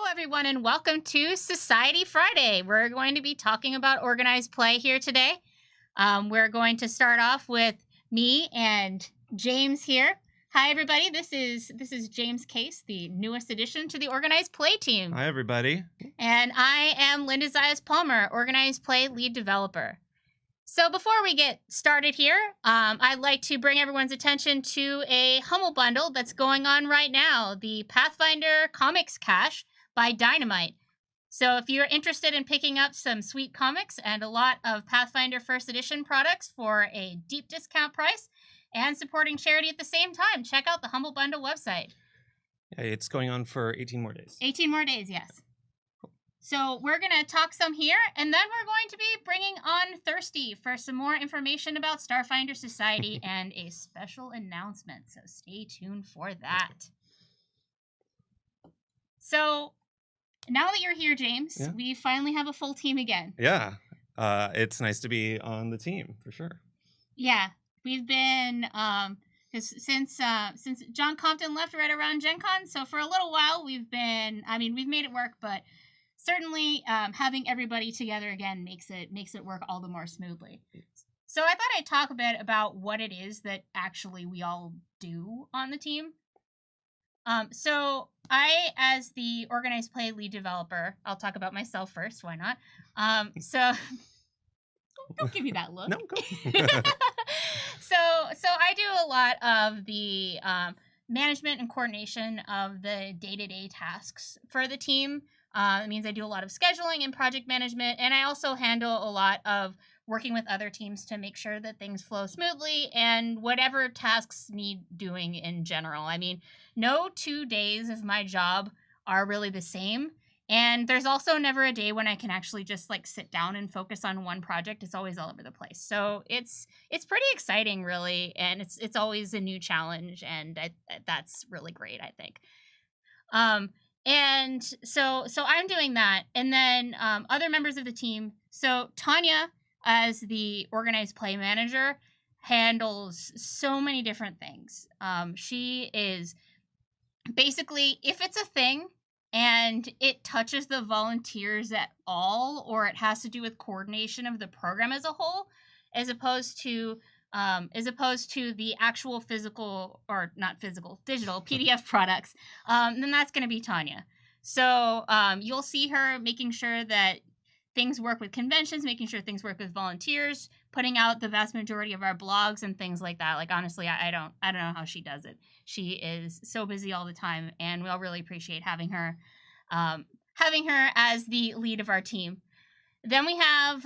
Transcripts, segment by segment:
everyone, and welcome to Society Friday. We're going to be talking about organized play here today. We're going to start off with me and James here. Hi, everybody. This is James Case, the newest addition to the organized play team. Hi, everybody. And I am Linda Zayas Palmer, organized play lead developer. So before we get started here, I'd like to bring everyone's attention to a Hummel bundle that's going on right now, the Pathfinder Comics Cache by Dynamite. So if you're interested in picking up some sweet comics and a lot of Pathfinder First Edition products for a deep discount price and supporting charity at the same time, check out the Humble Bundle website. Yeah, it's going on for 18 more days. 18 more days, yes. So we're going to talk some here, and then we're going to be bringing on Thirsty for some more information about Starfinder Society and a special announcement. So stay tuned for that. So now that you're here, James, we finally have a full team again. Yeah, it's nice to be on the team, for sure. Yeah, we've been... since John Compton left right around Gen Con, so for a little while we've made it work, but certainly having everybody together again makes it work all the more smoothly. So I thought I'd talk a bit about what it is that actually we all do on the team. So I, as the organized play lead developer, I'll talk about myself first, why not? So don't give me that look. No, go. So I do a lot of the management and coordination of the day-to-day tasks for the team. It means I do a lot of scheduling and project management, and I also handle a lot of working with other teams to make sure that things flow smoothly and whatever tasks need doing in general. I mean, no 2 days of my job are really the same. And there's also never a day when I can actually just like sit down and focus on one project. It's always all over the place. So it's pretty exciting, really, and it's always a new challenge, and that's really great, I think. And so I'm doing that, and then other members of the team. So Tanya, as the organized play manager, handles so many different things. She is basically, if it's a thing and it touches the volunteers at all, or it has to do with coordination of the program as a whole, as opposed to the actual digital PDF products, then that's going to be Tanya. So you'll see her making sure that things work with conventions, making sure things work with volunteers, putting out the vast majority of our blogs and things like that. Like, honestly, I don't know how she does it. She is so busy all the time, and we all really appreciate having her as the lead of our team. Then we have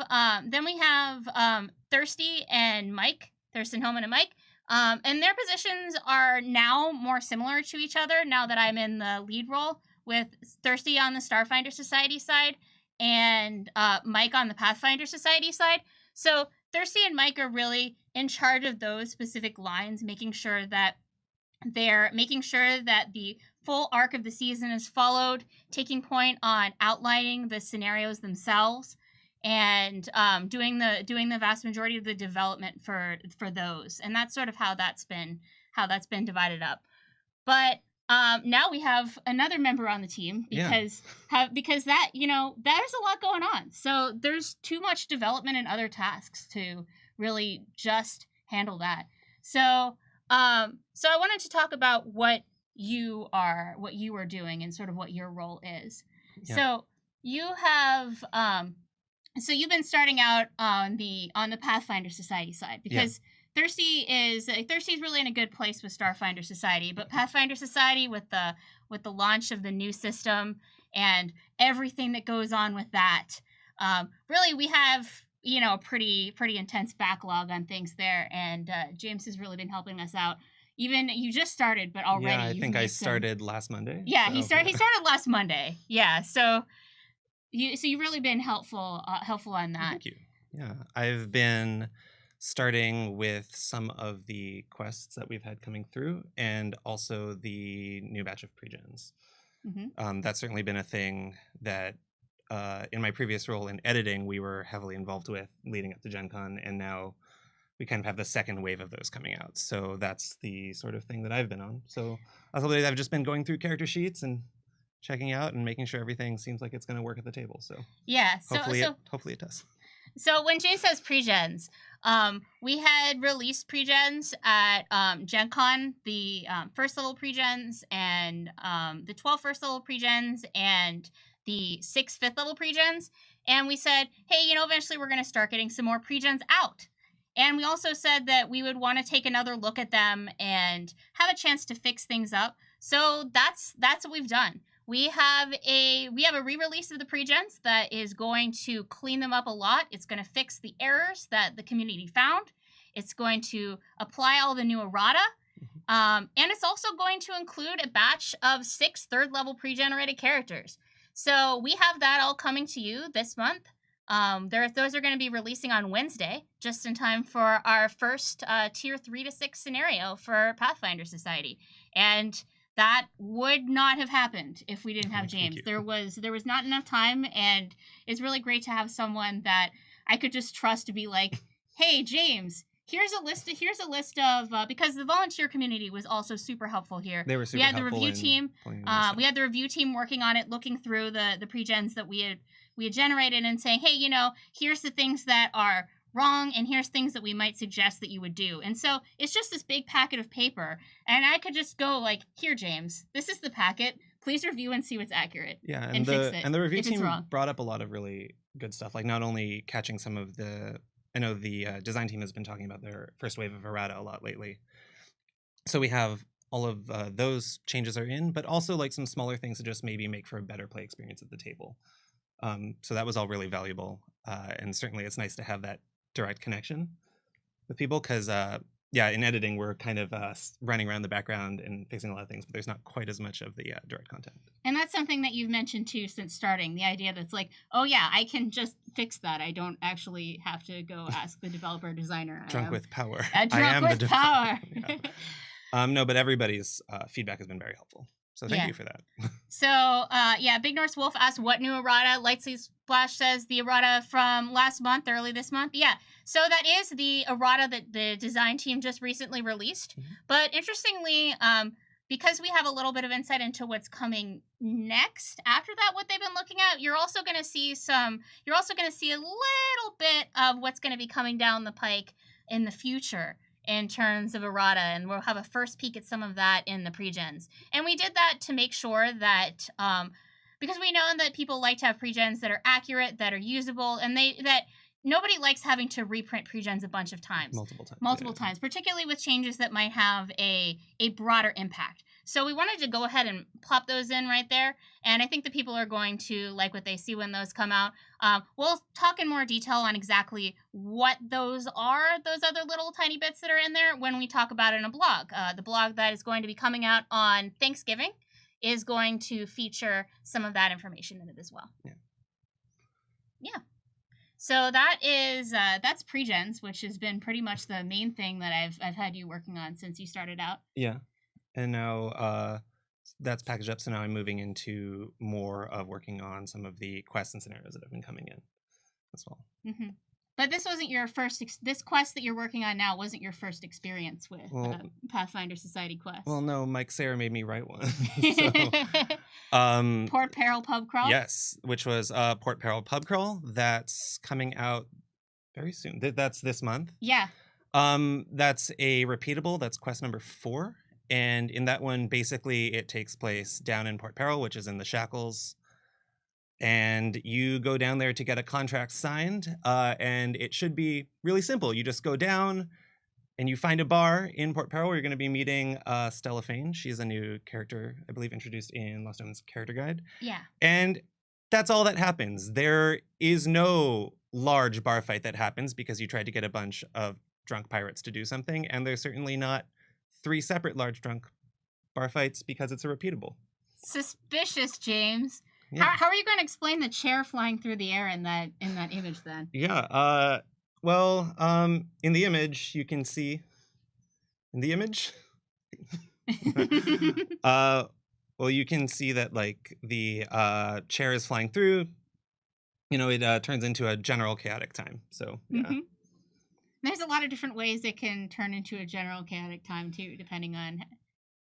Thirsty and Mike, Thurston Holman and Mike, and their positions are now more similar to each other now that I'm in the lead role, with Thirsty on the Starfinder Society side and Mike on the Pathfinder Society side. So Thirsty and Mike are really in charge of those specific lines, making sure that the full arc of the season is followed, taking point on outlining the scenarios themselves, and doing the vast majority of the development for those. And that's sort of how that's been divided up. But now we have another member on the team because that, there's a lot going on. So there's too much development and other tasks to really just handle that. So I wanted to talk about what you are doing and sort of what your role is. Yeah. So you have you've been starting out on the Pathfinder Society side, because Thirsty's really in a good place with Starfinder Society, but Pathfinder Society, with the launch of the new system and everything that goes on with that, really we have a pretty intense backlog on things there, and James has really been helping us out. Even you just started, but already I think I started last Monday. Yeah, so, he started last Monday. Yeah, so you've really been helpful on that. Thank you. Yeah, I've been starting with some of the quests that we've had coming through, and also the new batch of pre-gens. Mm-hmm. That's certainly been a thing that in my previous role in editing, we were heavily involved with leading up to Gen Con, and now we kind of have the second wave of those coming out. So that's the sort of thing that I've been on. So I've just been going through character sheets and checking out and making sure everything seems like it's going to work at the table. So yeah, hopefully it does. So when Jay says pre-gens, we had released pre-gens at Gen Con, the first level pre-gens and the 12 first level pre-gens and the 6 fifth level pre-gens. And we said, hey, eventually we're going to start getting some more pre-gens out. And we also said that we would want to take another look at them and have a chance to fix things up. So that's what we've done. We have a re-release of the pre-gens that is going to clean them up a lot. It's going to fix the errors that the community found. It's going to apply all the new errata. And it's also going to include a batch of 6 third-level pre-generated characters. So we have that all coming to you this month. Those are going to be releasing on Wednesday, just in time for our first tier 3 to 6 scenario for Pathfinder Society. And that would not have happened if we didn't have James. There was not enough time, and it's really great to have someone that I could just trust to be like, hey, James, here's a list of because the volunteer community was also super helpful here. They were super helpful. We had the review team. We had the review team working on it, looking through the pre-gens that we had generated and saying, hey, here's the things that are wrong, and here's things that we might suggest that you would do. And so it's just this big packet of paper, and I could just go like, here, James, this is the packet. Please review and see what's accurate. Yeah, and fix it. And the review team brought up a lot of really good stuff, like not only catching some of the, I know the design team has been talking about their first wave of errata a lot lately. So we have all of those changes are in, but also like some smaller things to just maybe make for a better play experience at the table. So that was all really valuable. And certainly it's nice to have that direct connection with people because, in editing, we're kind of running around the background and fixing a lot of things, but there's not quite as much of the direct content. And that's something that you've mentioned too since starting, the idea that's like, oh yeah, I can just fix that. I don't actually have to go ask the developer or designer. Drunk with power. Drunk with power. Yeah. No, but everybody's feedback has been very helpful. So thank you for that. So, Big Norse Wolf asked what new errata. Lightsleeve Splash says the errata from last month, early this month. Yeah, so that is the errata that the design team just recently released. Mm-hmm. But interestingly, because we have a little bit of insight into what's coming next after that, what they've been looking at, you're also going to see a little bit of what's going to be coming down the pike in the future in terms of errata, and we'll have a first peek at some of that in the pre-gens. And we did that to make sure that, because we know that people like to have pre-gens that are accurate, that are usable, and that nobody likes having to reprint pre-gens a bunch of times. Multiple times, particularly with changes that might have a broader impact. So we wanted to go ahead and plop those in right there, and I think the people are going to like what they see when those come out. We'll talk in more detail on exactly what those are, those other little tiny bits that are in there, when we talk about it in a blog. The blog that is going to be coming out on Thanksgiving is going to feature some of that information in it as well. Yeah. So that's pre-gens, which has been pretty much the main thing that I've had you working on since you started out. Yeah. And now that's packaged up, so now I'm moving into more of working on some of the quests and scenarios that have been coming in as well. Mm-hmm. But this wasn't your first, this quest that you're working on now wasn't your first experience with Pathfinder Society quest. Well, no, Mike Sayre made me write one. Port Peril Pub Crawl? Yes, which was Port Peril Pub Crawl. That's coming out very soon. That's this month. Yeah. That's a repeatable. That's quest number 4. And in that one, basically, it takes place down in Port Peril, which is in the Shackles. And you go down there to get a contract signed. And it should be really simple. You just go down and you find a bar in Port Peril where you're going to be meeting Stella Fane. She's a new character, I believe, introduced in Lost Omens Character Guide. Yeah. And that's all that happens. There is no large bar fight that happens because you tried to get a bunch of drunk pirates to do something. And there's certainly not 3 separate large drunk bar fights because it's a repeatable. Suspicious, James. Yeah. How are you going to explain the chair flying through the air in that image then? Yeah. In the image you can see. In the image. You can see that like the chair is flying through. It turns into a general chaotic time. So yeah. Mm-hmm. There's a lot of different ways it can turn into a general chaotic time too, depending on.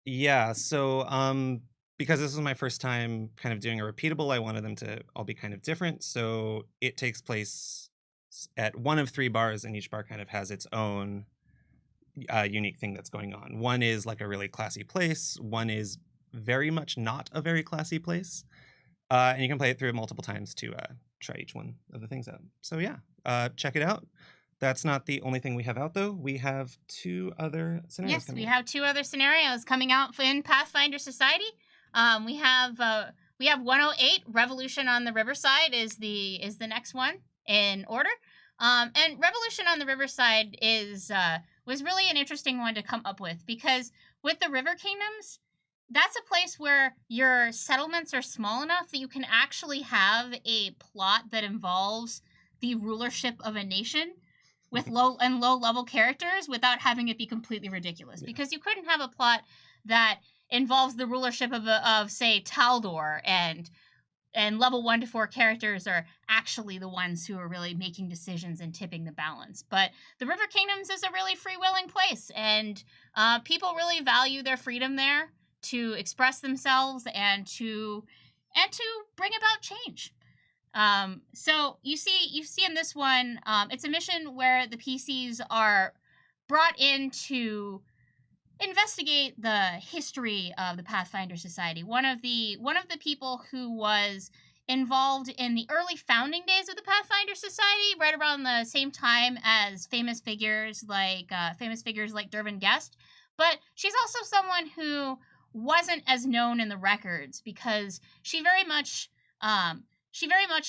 Yeah. So because this was my first time kind of doing a repeatable, I wanted them to all be kind of different. So it takes place at one of 3 bars, and each bar kind of has its own unique thing that's going on. One is like a really classy place. One is very much not a very classy place. And you can play it through multiple times to try each one of the things out. So yeah, check it out. That's not the only thing we have out, though. We have 2 other scenarios. Yes, we have 2 other scenarios coming out in Pathfinder Society. We have 108 Revolution on the Riverside is the next one in order. And Revolution on the Riverside was really an interesting one to come up with, because with the River Kingdoms, that's a place where your settlements are small enough that you can actually have a plot that involves the rulership of a nation with low level characters without having it be completely ridiculous. Yeah. Because you couldn't have a plot that involves the rulership of say Taldor, and level 1 to 4 characters are actually the ones who are really making decisions and tipping the balance. But the River Kingdoms is a really freewheeling place, and people really value their freedom there to express themselves and to bring about change. So you see in this one, it's a mission where the PCs are brought in to investigate the history of the Pathfinder Society. One of the people who was involved in the early founding days of the Pathfinder Society, right around the same time as famous figures like Dervin Guest. But she's also someone who wasn't as known in the records because she very much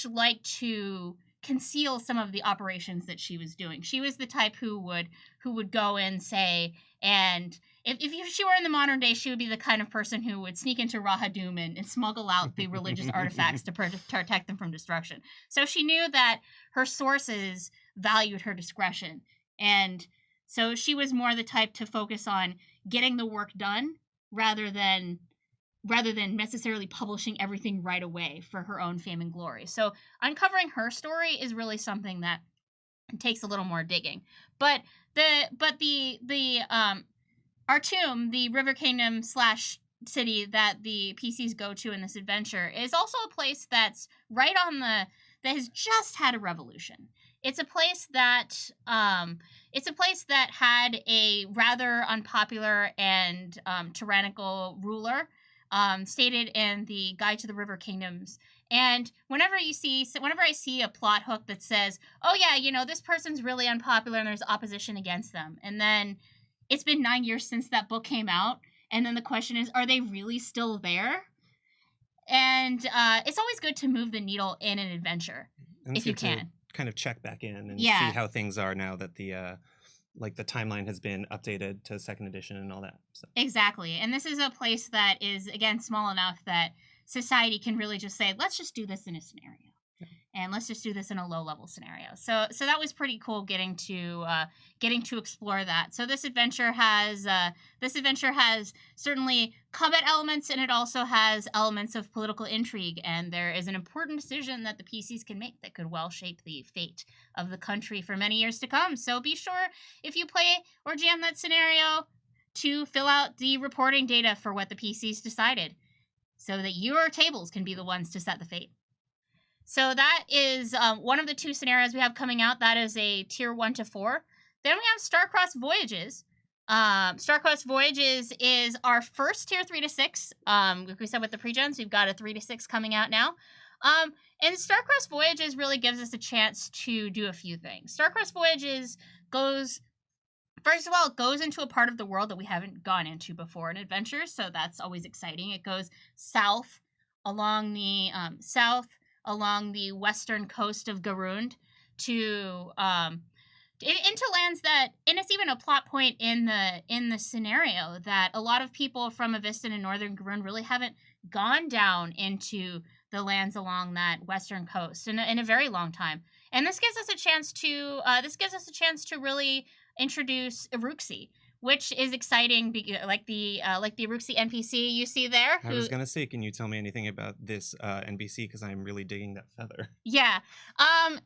liked to conceal some of the operations that she was doing. She was the type who would go and say, and if she were in the modern day, she would be the kind of person who would sneak into Rahadum and smuggle out the religious artifacts to protect them from destruction. So she knew that her sources valued her discretion. And so she was more the type to focus on getting the work done rather than necessarily publishing everything right away for her own fame and glory. So uncovering her story is really something that takes a little more digging. But Artum, the River Kingdom / city that the PCs go to in this adventure, is also a place that's right on that has just had a revolution. It's a place that had a rather unpopular and tyrannical ruler, stated in the Guide to the River Kingdoms. And whenever I see a plot hook that says, oh yeah, this person's really unpopular and there's opposition against them, and then it's been 9 years since that book came out, and then the question is, are they really still there? And it's always good to move the needle in an adventure if you can. Kind of check back in and see how things are now that the timeline has been updated to 2nd edition and all that. So. Exactly. And this is a place that is, again, small enough that society can really just say, let's just do this in a scenario. Yeah. And let's just do this in a low-level scenario. So that was pretty cool getting to explore that. So this adventure has certainly combat elements, and it also has elements of political intrigue. And there is an important decision that the PCs can make that could well shape the fate of the country for many years to come. So be sure, if you play or jam that scenario, to fill out the reporting data for what the PCs decided, so that your tables can be the ones to set the fate. So that is one of the 2 scenarios we have coming out. That is a tier 1 to 4. Then we have Star-Crossed Voyages. Star-Crossed Voyages is our first tier 3 to 6. Like we said with the pre-gens, we've got a 3 to 6 coming out now. And Star-Crossed Voyages really gives us a chance to do a few things. Star-Crossed Voyages goes into a part of the world that we haven't gone into before in adventures, so that's always exciting. It goes south along the western coast of Garund into lands that, and it's even a plot point in the scenario that a lot of people from Avistan and northern Garund really haven't gone down into the lands along that western coast in a very long time. And this gives us a chance to really introduce Iruxi, which is exciting, like the Iruxi NPC you see there. I was gonna say, can you tell me anything about this NPC, because I'm really digging that feather. Yeah,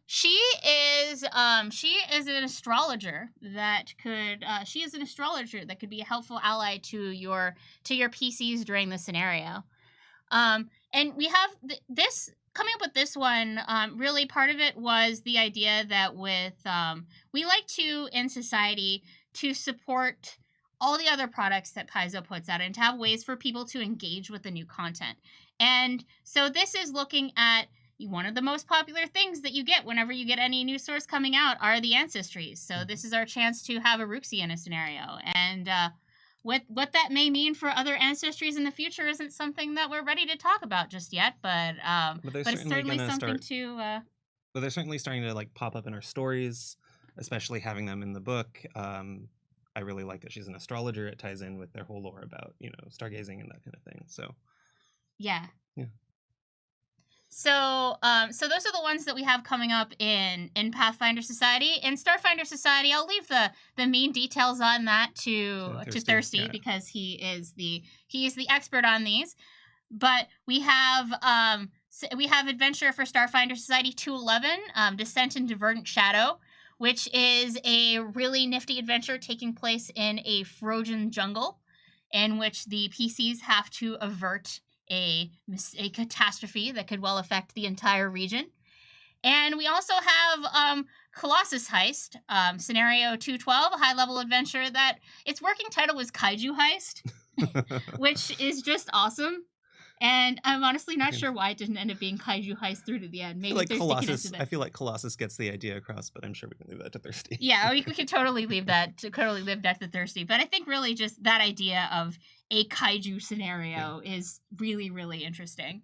she is an astrologer that could be a helpful ally to your PCs during the scenario. And we have this coming up with this one. Really, part of it was the idea that with we like to in society to support all the other products that Paizo puts out and to have ways for people to engage with the new content. And so this is looking at one of the most popular things that you get whenever you get any new source coming out are the ancestries. So this is our chance to have a Ruxie in a scenario. And what that may mean for other ancestries in the future isn't something that we're ready to talk about just yet, but it's certainly something to... But they're certainly starting to like pop up in our stories, especially having them in the book. I really like that she's an astrologer. It ties in with their whole lore about, stargazing and that kind of thing. So yeah. Yeah. So those are the ones that we have coming up in Pathfinder Society. In Starfinder Society, I'll leave the main details on that to Thirsty yeah. Because he is the expert on these. But we have adventure for Starfinder Society 211, Descent into Verdant Shadow, which is a really nifty adventure taking place in a frozen jungle, in which the PCs have to avert a catastrophe that could well affect the entire region. And we also have Colossus Heist, scenario 212, a high-level adventure that its working title was Kaiju Heist, which is just awesome. And I'm honestly not sure why it didn't end up being Kaiju Heist through to the end. Maybe I feel like Colossus gets the idea across, but I'm sure we can leave that to Thirsty. Yeah, we could totally leave that to Thirsty. But I think really just that idea of a kaiju scenario is really, really interesting.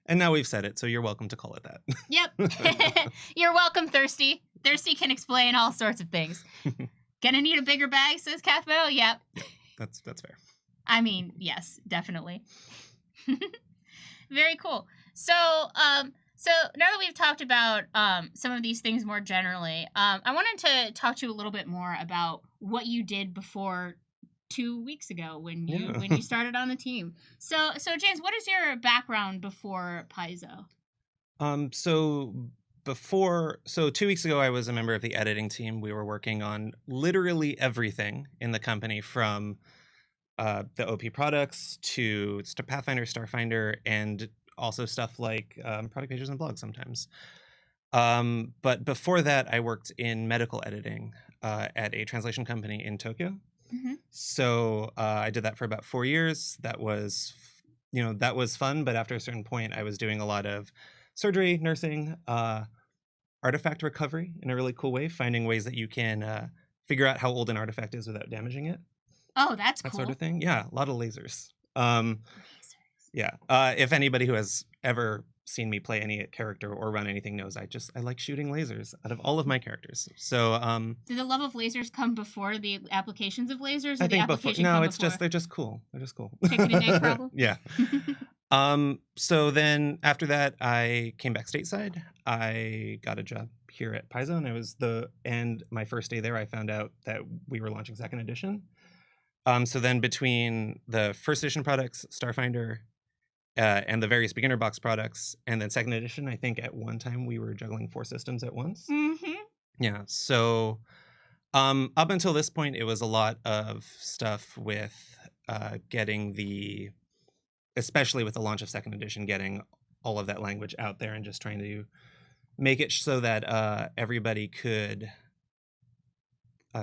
And now we've said it, so you're welcome to call it that. Yep. You're welcome, Thirsty. Thirsty can explain all sorts of things. Gonna need a bigger bag, says Cathmo. Yep. That's fair. I mean, yes, definitely. Very cool. So now that we've talked about some of these things more generally, I wanted to talk to you a little bit more about what you did before 2 weeks ago when you started on the team. So James, what is your background before Paizo? So 2 weeks ago, I was a member of the editing team. We were working on literally everything in the company, from the OP products to Pathfinder, Starfinder, and also stuff like product pages and blogs sometimes. But before that, I worked in medical editing at a translation company in Tokyo. Mm-hmm. So I did that for about 4 years. That was fun. But after a certain point, I was doing a lot of surgery, nursing, artifact recovery in a really cool way, finding ways that you can figure out how old an artifact is without damaging it. Oh, that's that cool. Sort of thing. Yeah, a lot of lasers. Yeah. If anybody who has ever seen me play any character or run anything knows, I like shooting lasers out of all of my characters. So did the love of lasers come before the applications of lasers? Or I think before. No, it's before? just they're just cool. They're just cool. Chicken and egg problem? Yeah. So then after that, I came back stateside. I got a job here at Paizo, and my first day there, I found out that we were launching second edition. So then between the first edition products, Starfinder, and the various beginner box products, and then second edition, I think at one time we were juggling 4 systems at once. Mm-hmm. Yeah. So up until this point, it was a lot of stuff with especially with the launch of second edition, getting all of that language out there and just trying to make it so that everybody could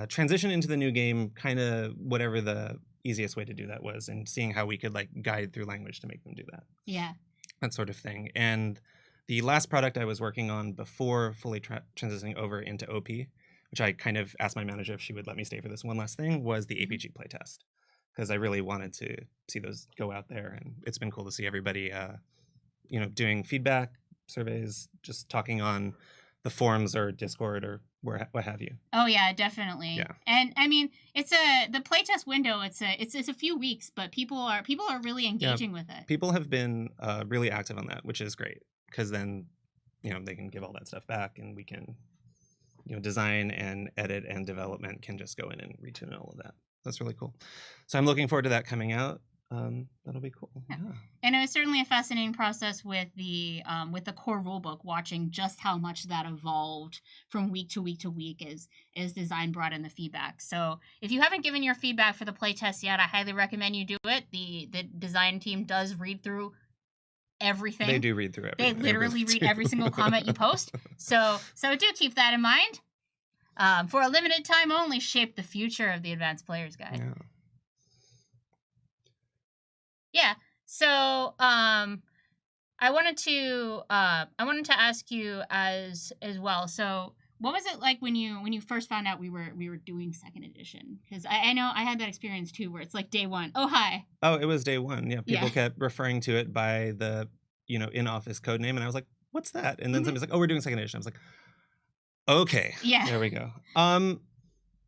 transition into the new game, kind of whatever the easiest way to do that was, and seeing how we could like guide through language to make them do that. Yeah. That sort of thing. And the last product I was working on before fully transitioning over into OP, which I kind of asked my manager if she would let me stay for this one last thing, was the APG playtest. Because I really wanted to see those go out there. And it's been cool to see everybody, doing feedback surveys, just talking on the forums or Discord or what have you. Oh yeah, definitely. Yeah. And I mean, the playtest window. It's a few weeks, but people are really engaging with it. People have been really active on that, which is great, because then, they can give all that stuff back, and we can, design and edit and development can just go in and retune all of that. That's really cool. So I'm looking forward to that coming out. that'll be cool. Yeah. And it was certainly a fascinating process with the core rulebook, watching just how much that evolved from week to week to week as design brought in the feedback. So if you haven't given your feedback for the playtest yet, I highly recommend you do it. The design team does read through everything. They do read through everything. They literally read every single comment you post. So do keep that in mind. For a limited time only, shape the future of the Advanced Player's Guide. Yeah. Yeah. So I wanted to ask you as well. So what was it like when you first found out we were doing second edition? Because I know I had that experience too, where it's like day one. Oh, hi. Oh, it was day one. Yeah. People kept referring to it by the in-office code name, and I was like, "What's that?" And then somebody's like, "Oh, we're doing second edition." I was like, "Okay, yeah, there we go."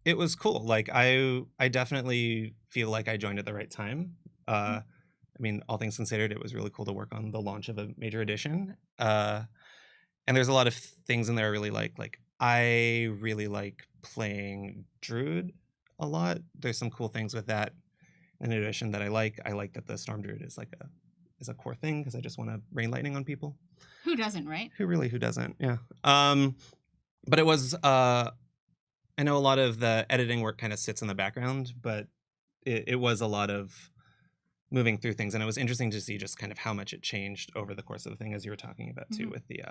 It was cool. Like I definitely feel like I joined at the right time. I mean, all things considered, it was really cool to work on the launch of a major edition. And there's a lot of things in there I really like. Like, I really like playing Druid a lot. There's some cool things with that in addition that I like. I like that the Storm Druid is like a core thing because I just want to rain lightning on people. Who doesn't, right? Who doesn't? Yeah. But it was I know a lot of the editing work kind of sits in the background, but it was a lot of moving through things, and it was interesting to see just kind of how much it changed over the course of the thing, as you were talking about too, with the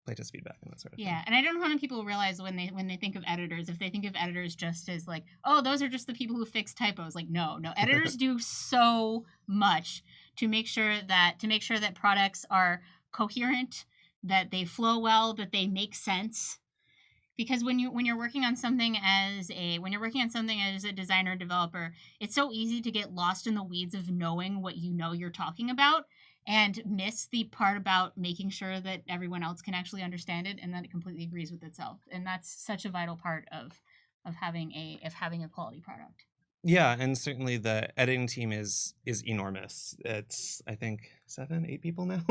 playtest feedback and that sort of thing. Yeah, and I don't know how many people realize when they think of editors, if they think of editors just as like, oh, those are just the people who fix typos. Like, no, editors do so much to make sure that products are coherent, that they flow well, that they make sense. Because when you're working on something as a designer developer, it's so easy to get lost in the weeds of knowing what you're talking about and miss the part about making sure that everyone else can actually understand it and that it completely agrees with itself. And that's such a vital part of having a quality product. Yeah, and certainly the editing team is enormous. It's I think 7-8 people now.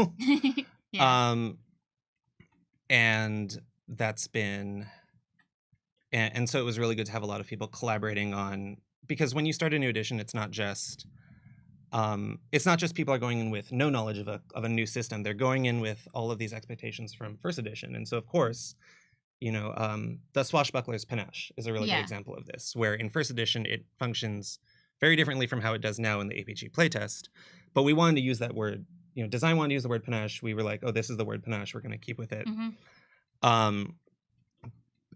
Yeah. And that's been and so it was really good to have a lot of people collaborating on, because when you start a new edition, it's not just people are going in with no knowledge of a new system. They're going in with all of these expectations from first edition. And so of course, the Swashbuckler's Panache is a really good example of this, where in first edition it functions very differently from how it does now in the APG playtest. But we wanted to use that word, design wanted to use the word panache. We were like, oh, this is the word panache, we're going to keep with it.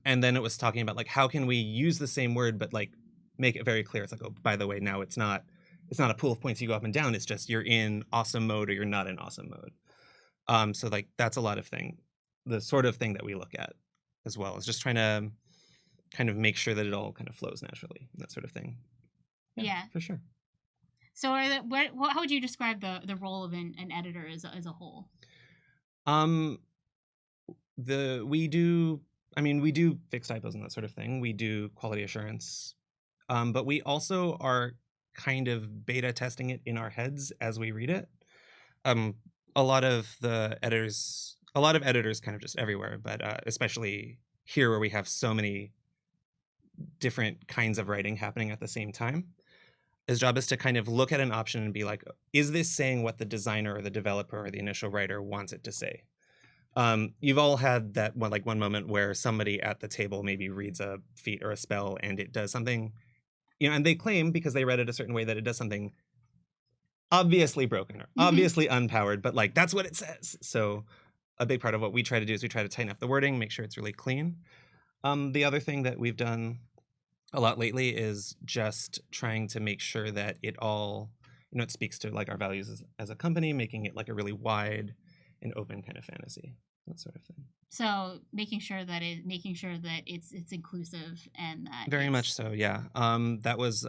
And then it was talking about like, how can we use the same word but like make it very clear? It's like, oh, by the way, now it's not a pool of points you go up and down. It's just you're in awesome mode or you're not in awesome mode. So like that's a lot of the sort of thing that we look at as well, is just trying to kind of make sure that it all kind of flows naturally, that sort of thing. Yeah. For sure. So how would you describe the role of an editor as a whole? We do fix typos and that sort of thing. We do quality assurance. But we also are kind of beta testing it in our heads as we read it. A lot of editors kind of just everywhere, but especially here where we have so many different kinds of writing happening at the same time. His job is to kind of look at an option and be like, is this saying what the designer or the developer or the initial writer wants it to say? You've all had that one moment where somebody at the table maybe reads a feat or a spell and it does something, and they claim because they read it a certain way that it does something obviously broken or obviously unpowered, but like that's what it says. So a big part of what we try to do is we try to tighten up the wording, make sure it's really clean. The other thing that we've done a lot lately is just trying to make sure that it all, it speaks to like our values as a company, making it like a really wide and open kind of fantasy, that sort of thing. So making sure that it's inclusive and that very much so, yeah. That was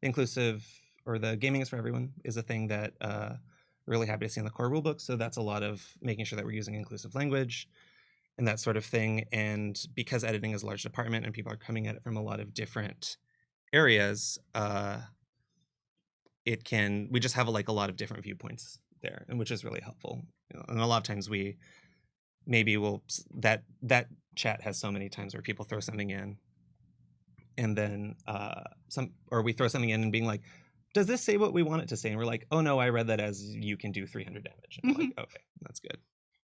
inclusive, or the gaming is for everyone is a thing that we're really happy to see in the core rulebook. So that's a lot of making sure that we're using inclusive language and that sort of thing. And because editing is a large department and people are coming at it from a lot of different areas, we just have a lot of different viewpoints there, and which is really helpful. And a lot of times that chat has so many times where people throw something in and then we throw something in and being like, does this say what we want it to say? And we're like, oh no, I read that as you can do 300 damage. And we're like, okay, that's good.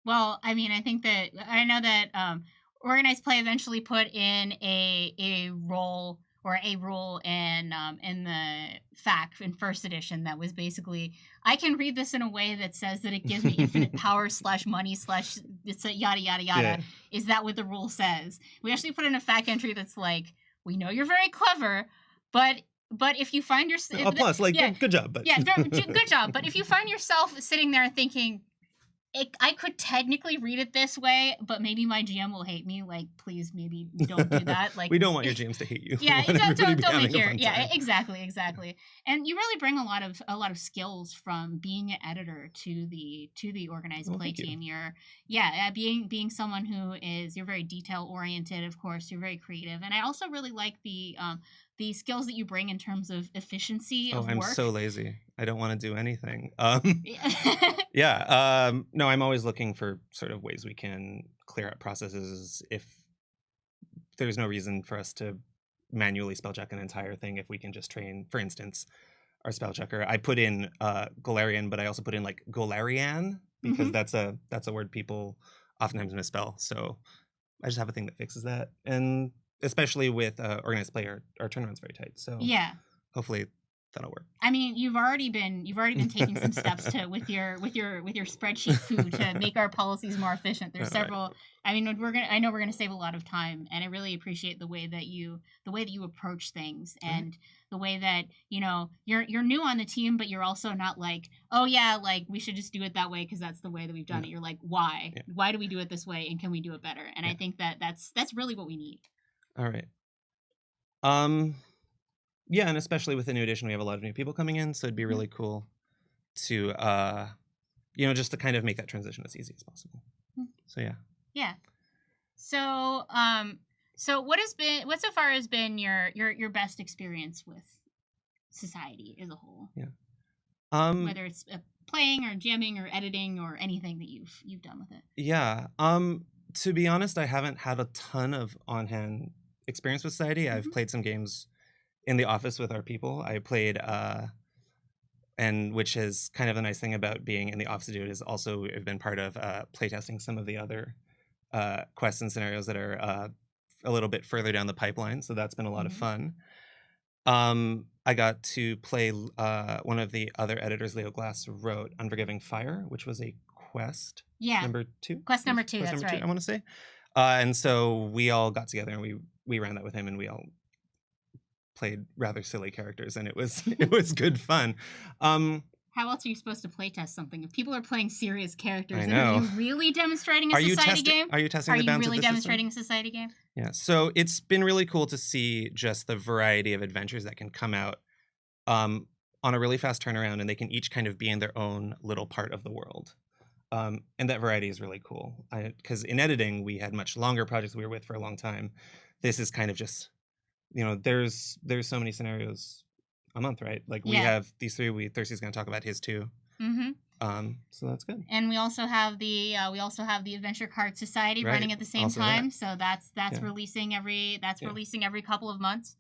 Well, I mean, I think that I know that organized play eventually put in a role or a rule in the FAQ in first edition that was basically, I can read this in a way that says that it gives me infinite power / money / it's a yada yada yada. Yeah. Is that what the rule says? We actually put in a FAQ entry that's like, we know you're very clever, but if you find yourself plus, like, good job, but good job. But if you find yourself sitting there thinking, I could technically read it this way, but maybe my GM will hate me. Like, please, maybe don't do that. Like, we don't want your GMs to hate you. Yeah, don't make your exactly. And you really bring a lot of skills from being an editor to the organized play team. Being someone who you're very detail oriented. Of course, you're very creative, and I also really like the skills that you bring in terms of efficiency of work. I'm so lazy. I don't want to do anything. No, I'm always looking for sort of ways we can clear up processes if there's no reason for us to manually spell check an entire thing if we can just train, for instance, our spell checker. I put in Golarion, but I also put in like Golarian because that's a word people oftentimes misspell. So I just have a thing that fixes that. And especially with organized play, our tournament's very tight. So yeah, hopefully that'll work. I mean, you've already been taking some steps to with your spreadsheet food to make our policies more efficient. There's several. Right. I mean, I know we're gonna save a lot of time, and I really appreciate the way that you approach things and the way that you're new on the team, but you're also not like, oh yeah, like we should just do it that way because that's the way that we've done it. You're like, why? Yeah. Why do we do it this way, and can we do it better? And I think that's really what we need. All right. Yeah, and especially with the new edition, we have a lot of new people coming in, so it'd be really cool to, just to kind of make that transition as easy as possible. So yeah. Yeah. So, what so far has been your best experience with Society as a whole? Yeah. Whether it's playing or jamming or editing or anything that you've done with it. Yeah. To be honest, I haven't had a ton of on-hand experience with Society. I've played some games in the office with our people. I played, and which is kind of the nice thing about being in the office to do it is also I've been part of playtesting some of the other quests and scenarios that are a little bit further down the pipeline. So that's been a lot of fun. I got to play one of the other editors, Leo Glass, wrote Unforgiving Fire, which was a quest. Yeah. Number 2? Quest number 2, that's right. I want to say. And so we all got together and we ran that with him, and we all played rather silly characters, and it was good fun. How else are you supposed to playtest something if people are playing serious characters? I know. Are you really demonstrating a society game? Are you testing the bounds of the system? Are you really demonstrating a society game? Yeah. So it's been really cool to see just the variety of adventures that can come out on a really fast turnaround, and they can each kind of be in their own little part of the world. And that variety is really cool. Because in editing, we had much longer projects we were with for a long time. This is kind of just, there's so many scenarios a month, right? Like we have these 3. Thirsty's going to talk about his 2. So that's good. And we also have the Adventure Card Society running at the same time. So that's releasing releasing every couple of months.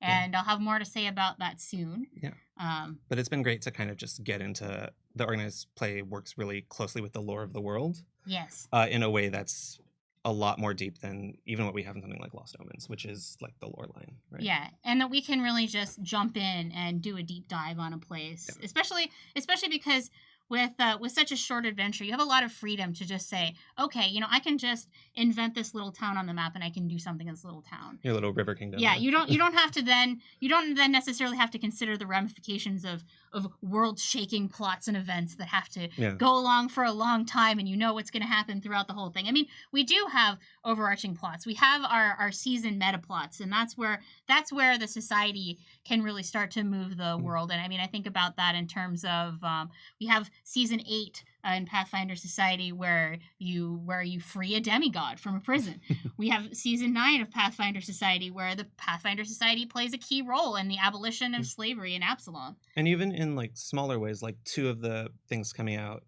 And I'll have more to say about that soon. Yeah. But it's been great to kind of just get into the organized play works really closely with the lore of the world. Yes. In a way that's a lot more deep than even what we have in something like Lost Omens, which is like the lore line, right? Yeah, and that we can really just jump in and do a deep dive on a place, especially because with such a short adventure, you have a lot of freedom to just say, okay, I can just invent this little town on the map, and I can do something in this little town. Your little river kingdom. Yeah, you don't have to then necessarily have to consider the ramifications of world-shaking plots and events that have to go along for a long time, and what's going to happen throughout the whole thing. I mean, we do have overarching plots. We have our season meta plots, and that's where the society can really start to move the world. And I mean, I think about that in terms of we have season 8 in Pathfinder Society where you free a demigod from a prison. We have season 9 of Pathfinder Society where the Pathfinder Society plays a key role in the abolition of slavery in Absalom. And even in like smaller ways, like 2 of the things coming out,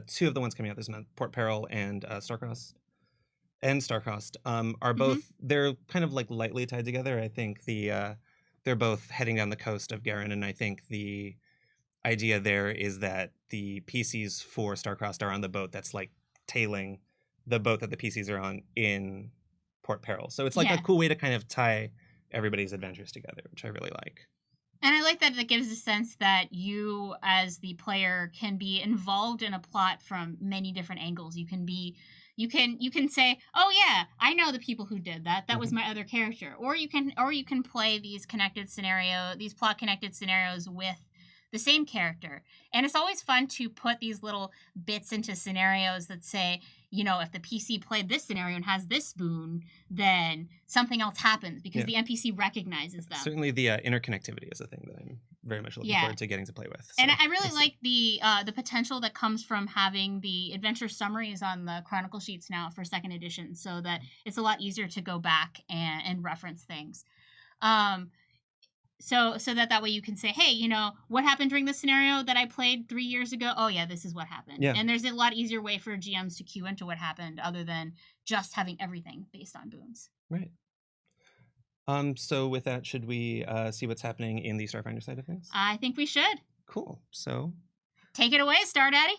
2 of the ones coming out this month, Port Peril and Starcrossed, are both they're kind of like lightly tied together. I think the they're both heading down the coast of Garen, and I think the idea there is that the PCs for Starcrossed are on the boat that's like tailing the boat that the PCs are on in Port Peril. So it's like a cool way to kind of tie everybody's adventures together, which I really like. And I like that it gives a sense that you, as the player, can be involved in a plot from many different angles. You can say, "Oh yeah, I know the people who did that. That was my other character." Or you can play these plot connected scenarios with the same character. And it's always fun to put these little bits into scenarios that say, if the PC played this scenario and has this boon, then something else happens because the NPC recognizes them. Certainly the interconnectivity is a thing that I'm very much looking forward to getting to play with. So, and I really like the potential that comes from having the adventure summaries on the Chronicle sheets now for 2nd edition, so that it's a lot easier to go back and reference things. So that way you can say, hey, what happened during this scenario that I played 3 years ago? Oh yeah, this is what happened. Yeah. And there's a lot easier way for GMs to cue into what happened other than just having everything based on boons. Right. So with that, should we see what's happening in the Starfinder side of things? I think we should. Cool. So take it away, Star Daddy.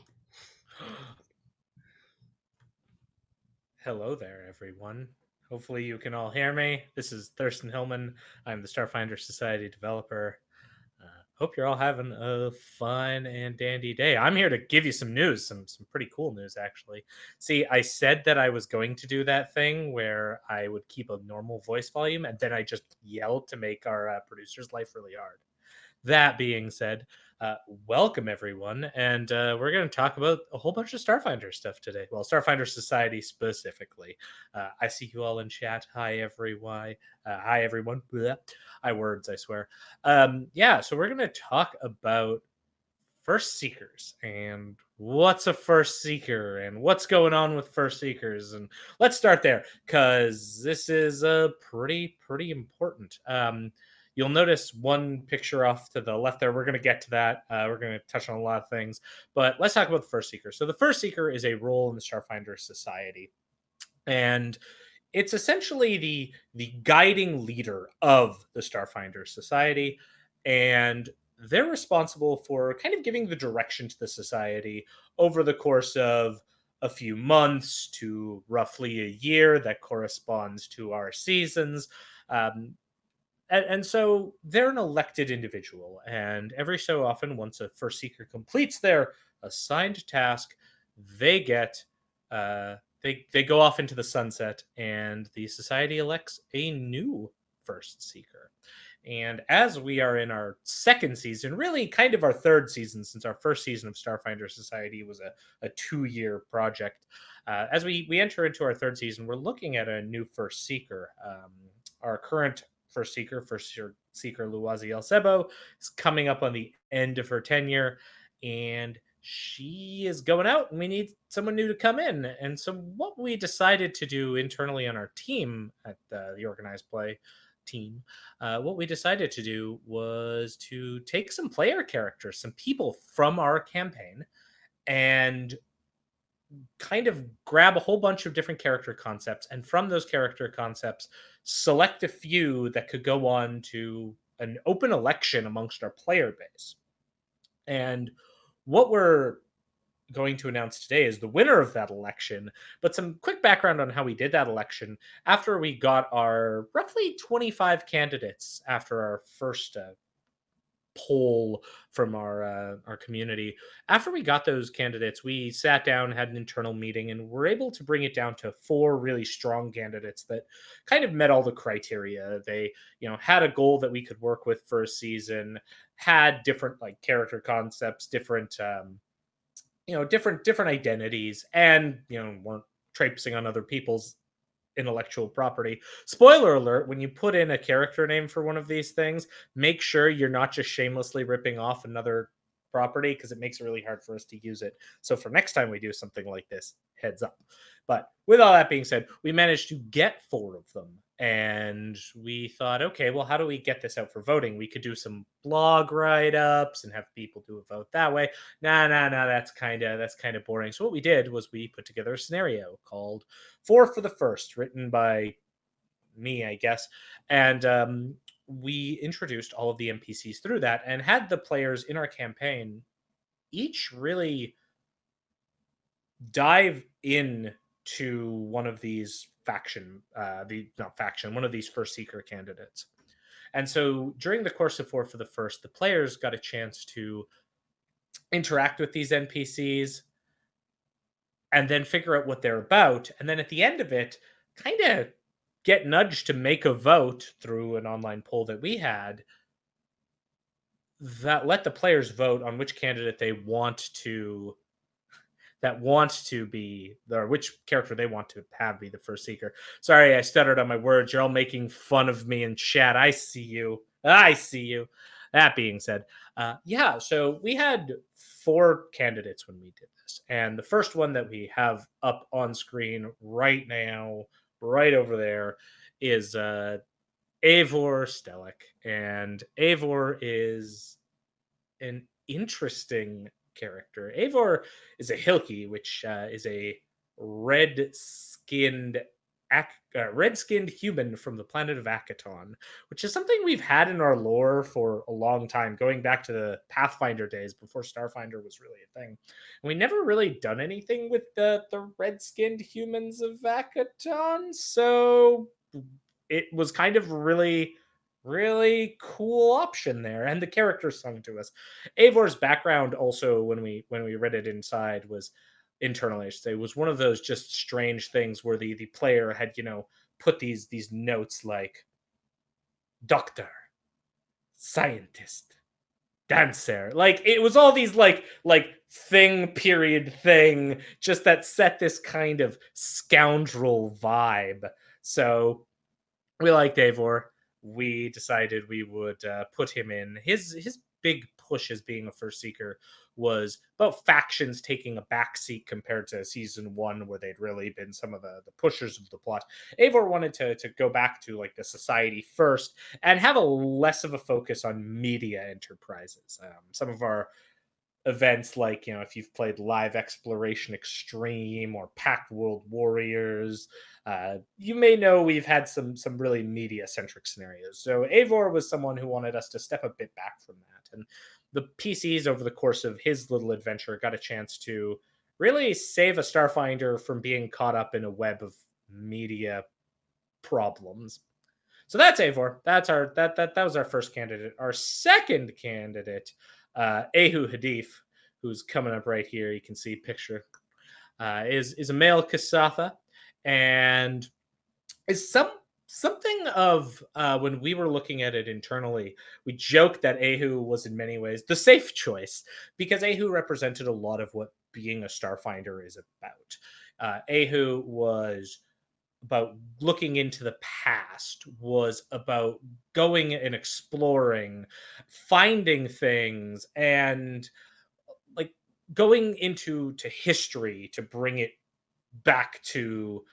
Hello there, everyone. Hopefully you can all hear me. This is Thurston Hillman. I'm the Starfinder Society developer. Hope you're all having a fun and dandy day. I'm here to give you some news, some pretty cool news, actually. See, I said that I was going to do that thing where I would keep a normal voice volume, and then I just yelled to make our producer's life really hard. That being said, welcome everyone, and we're going to talk about a whole bunch of Starfinder stuff today. Well, Starfinder Society specifically. I see you all in chat. Hi everyone. Hi everyone. Blah. I swear. So we're going to talk about First Seekers and what's a First Seeker and what's going on with First Seekers. And let's start there because this is pretty important. You'll notice one picture off to the left there. We're going to get to that. We're going to touch on a lot of things, but let's talk about the First Seeker. So the First Seeker is a role in the Starfinder Society, and it's essentially the guiding leader of the Starfinder Society, and they're responsible for kind of giving the direction to the society over the course of a few months to roughly a year that corresponds to our seasons. And so they're an elected individual, and every so often, once a First Seeker completes their assigned task, they get they go off into the sunset, and the society elects a new First Seeker. And as we are in our 2nd season, really kind of our 3rd season, since our 1st season of Starfinder Society was a 2-year project, as we enter into our 3rd season, we're looking at a new First Seeker. Our current First Seeker Luazi Sebo, is coming up on the end of her tenure, and she is going out, and we need someone new to come in. And so what we decided to do internally on our team at the Organized Play team, what we decided to do was to take some player characters, some people from our campaign, and kind of grab a whole bunch of different character concepts, and from those character concepts select a few that could go on to an open election amongst our player base. And what we're going to announce today is the winner of that election, but some quick background on how we did that election. After we got our roughly 25 candidates after our first poll from our community, after we got those candidates, we sat down, had an internal meeting, and were able to bring it down to 4 really strong candidates that kind of met all the criteria. They had a goal that we could work with for a season, had different like character concepts, different different identities, and weren't traipsing on other people's intellectual property. Spoiler alert, when you put in a character name for one of these things, make sure you're not just shamelessly ripping off another property, because it makes it really hard for us to use it. So for next time we do something like this, heads up. But with all that being said, we managed to get 4 of them, and we thought, okay, well, how do we get this out for voting? We could do some blog write-ups and have people do a vote that way. Nah, that's kind of boring. So what we did was we put together a scenario called 4 for the First, written by me, I guess. And we introduced all of the NPCs through that and had the players in our campaign each really dive in to one of these one of these first seeker candidates. And so during the course of War for the First, the players got a chance to interact with these NPCs and then figure out what they're about. And then at the end of it, kind of get nudged to make a vote through an online poll that we had that let the players vote on which candidate they want to be, or which character they want to have be the first seeker. Sorry, I stuttered on my words. You're all making fun of me in chat. I see you. That being said, so we had 4 candidates when we did this. And the first one that we have up on screen right now, right over there, is Eivor Stellic. And Eivor is an interesting character. Eivor is a Hilki, which is a red-skinned human from the planet of Akaton, which is something we've had in our lore for a long time, going back to the Pathfinder days before Starfinder was really a thing. And we never really done anything with the red-skinned humans of Akaton, so it was kind of really cool option there, and the character sung to us. Eivor's background also, when we read it inside, was internally, I should say, was one of those just strange things where the player had put these notes like doctor, scientist, dancer, like it was all these like thing just that set this kind of scoundrel vibe. So we liked Eivor. We decided we would put him in. His big push as being a first seeker was about factions taking a backseat compared to season 1, where they'd really been some of the pushers of the plot. Eivor wanted to go back to like the society first and have a less of a focus on media enterprises. Some of our events, like if you've played Live Exploration Extreme or Pact World Warriors, you may know we've had some really media centric scenarios. So Eivor was someone who wanted us to step a bit back from that, and the PCs over the course of his little adventure got a chance to really save a Starfinder from being caught up in a web of media problems. So that's Eivor. That was our first candidate. Our second candidate, Ehu Hadif, who's coming up right here. You can see picture. Is a male Kasatha, and is something of when we were looking at it internally, we joked that Ehu was in many ways the safe choice, because Ehu represented a lot of what being a Starfinder is about. Ehu was about looking into the past, was about going and exploring, finding things, and like going into history to bring it back to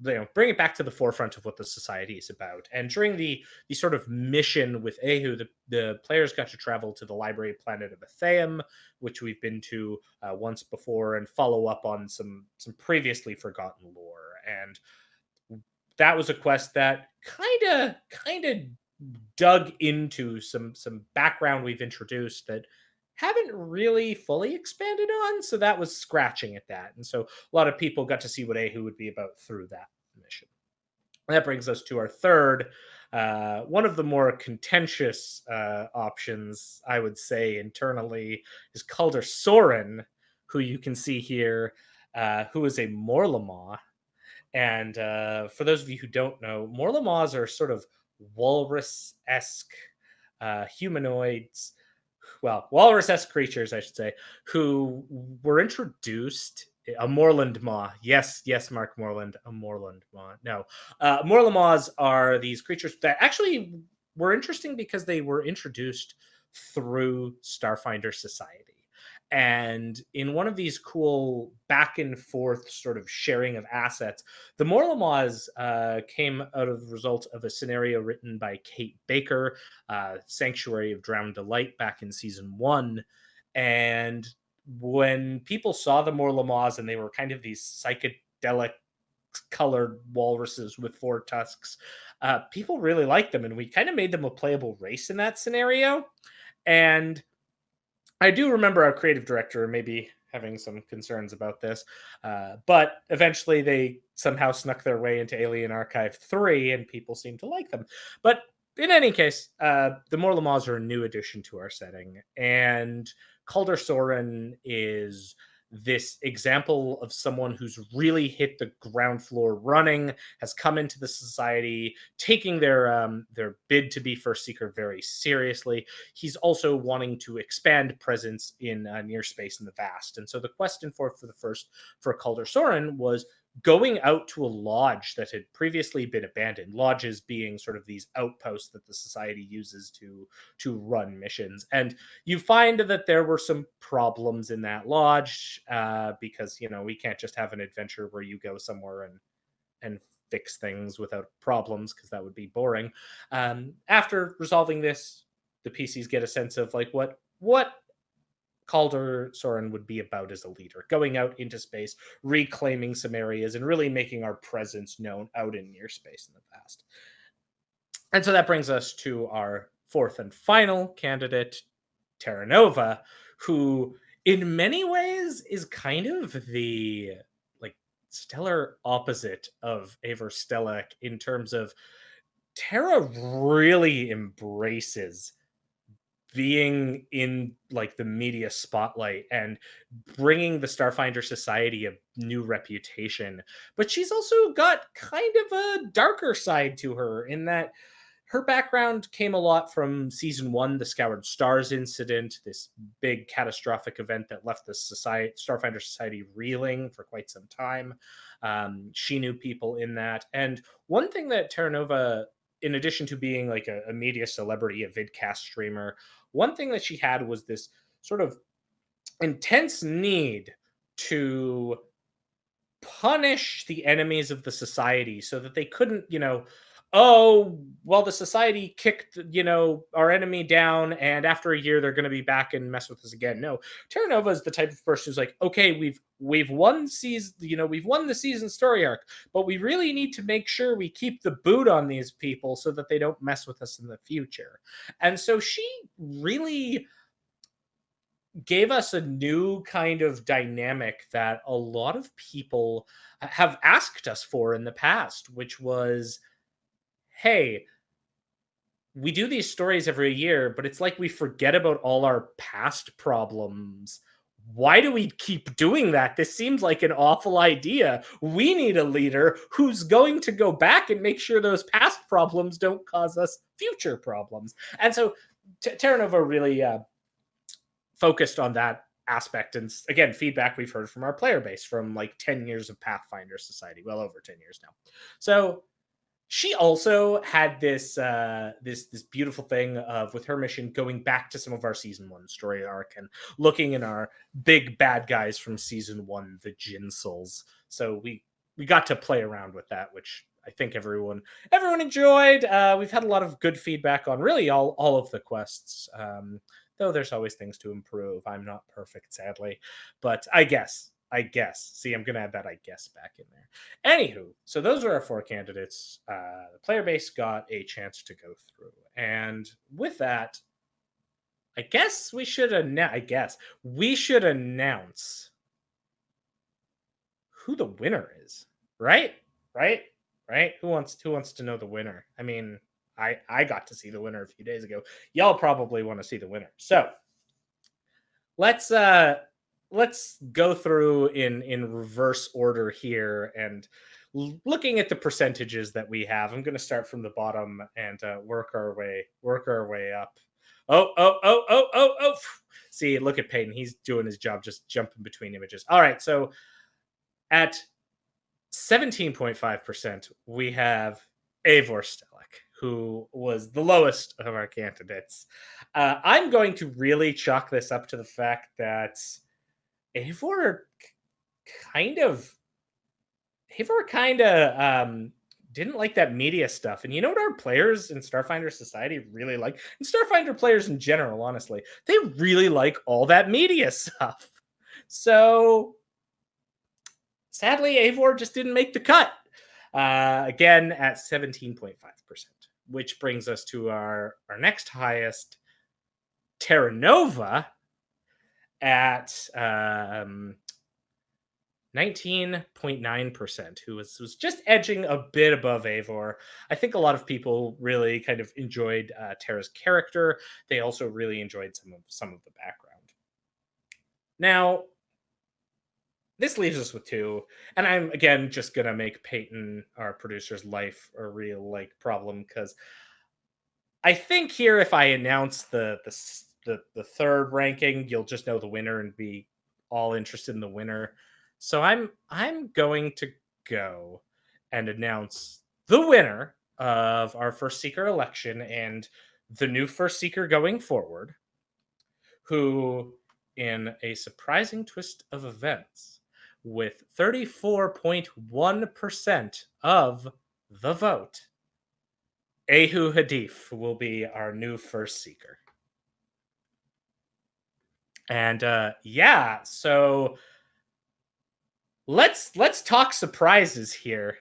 the forefront of what the society is about. And during the sort of mission with Ehu, the players got to travel to the library planet of Atheum, which we've been to once before, and follow up on some previously forgotten lore. And that was a quest that kind of dug into some background we've introduced that haven't really fully expanded on. So that was scratching at that. And so a lot of people got to see what Ehu would be about through that mission. And that brings us to our third, one of the more contentious options, I would say, internally, is Calder Soren, who you can see here, who is a Morlamaw. And for those of you who don't know, Morlamaws are sort of walrus-esque humanoids, walrus-esque creatures, I should say, who were introduced. A Moorland Maw. Yes, Mark Moreland, a Moorland Maw. No. Morlamaws are these creatures that actually were interesting because they were introduced through Starfinder Society. And in one of these cool back and forth sort of sharing of assets, the Morlamaws came out of the result of a scenario written by Kate Baker, Sanctuary of Drowned Delight, back in season 1. And when people saw the Morlamaws, and they were kind of these psychedelic colored walruses with 4 tusks. People really like them, and we kind of made them a playable race in that scenario. And I do remember our creative director maybe having some concerns about this, but eventually they somehow snuck their way into Alien Archive 3, and people seem to like them. But in any case, the Morlamoths are a new addition to our setting, and Calder Soren is this example of someone who's really hit the ground floor running, has come into the society, taking their bid to be first seeker very seriously. He's also wanting to expand presence in near space in the vast. And so the quest for the first for Calder Soren was going out to a lodge that had previously been abandoned, lodges being sort of these outposts that the society uses to run missions. And you find that there were some problems in that lodge, because we can't just have an adventure where you go somewhere and fix things without problems, because that would be boring. After resolving this, the PCs get a sense of like what Calder Soren would be about as a leader, going out into space, reclaiming some areas, and really making our presence known out in near space in the past. And so that brings us to our fourth and final candidate, Terra Nova, who in many ways is kind of the like stellar opposite of Eivor Stellek in terms of Terra really embraces being in like the media spotlight and bringing the Starfinder Society a new reputation. But she's also got kind of a darker side to her in that her background came a lot from season 1, the Scoured Stars incident, this big catastrophic event that left the Starfinder Society reeling for quite some time. She knew people in that. And one thing that Terra Nova, in addition to being like a media celebrity, a vidcast streamer, one thing that she had was this sort of intense need to punish the enemies of the society so that they couldn't, oh, well, the society kicked, our enemy down, and after a year they're going to be back and mess with us again. No, Terra Nova is the type of person who's like, okay, we've won season, we've won the season story arc, but we really need to make sure we keep the boot on these people so that they don't mess with us in the future. And so she really gave us a new kind of dynamic that a lot of people have asked us for in the past, which was, hey, we do these stories every year, but it's like we forget about all our past problems. Why do we keep doing that? This seems like an awful idea. We need a leader who's going to go back and make sure those past problems don't cause us future problems. And so Terra Nova really focused on that aspect. And again, feedback we've heard from our player base from like 10 years of Pathfinder Society, well over 10 years now. So she also had this this beautiful thing of, with her mission, going back to some of our season 1 story arc and looking in our big bad guys from season 1, the Jinsels. So we got to play around with that, which I think everyone enjoyed. We've had a lot of good feedback on really all of the quests. Though there's always things to improve. I'm not perfect, sadly, but I guess. See, I'm going to add that I guess back in there. Anywho, so those are our 4 candidates. The player base got a chance to go through. And with that, I guess we should announce who the winner is. Right? Who wants to know the winner? I mean, I got to see the winner a few days ago. Y'all probably want to see the winner. So let's go through in reverse order here and looking at the percentages that we have. I'm going to start from the bottom and work our way up. Oh. See, look at Peyton. He's doing his job, just jumping between images. All right. So at 17.5%, we have Eivor Stellek, who was the lowest of our candidates. I'm going to really chalk this up to the fact that Eivor kind of didn't like that media stuff. And you know what our players in Starfinder Society really like? And Starfinder players in general, honestly, they really like all that media stuff. So sadly, Eivor just didn't make the cut. Again, at 17.5%, which brings us to our next highest, Terra Nova, at 19.9%, who was just edging a bit above Eivor. I think a lot of people really kind of enjoyed Terra's character. They also really enjoyed some of the background. Now, this leaves us with two, and I'm again just gonna make Peyton, our producer's life, a real problem, because I think here, if I announce the third ranking, you'll just know the winner and be all interested in the winner. So I'm going to go and announce the winner of our First Seeker election and the new First Seeker going forward, who, in a surprising twist of events, with 34.1% of the vote, Ehu Hadif will be our new First Seeker. And yeah, so let's talk surprises here.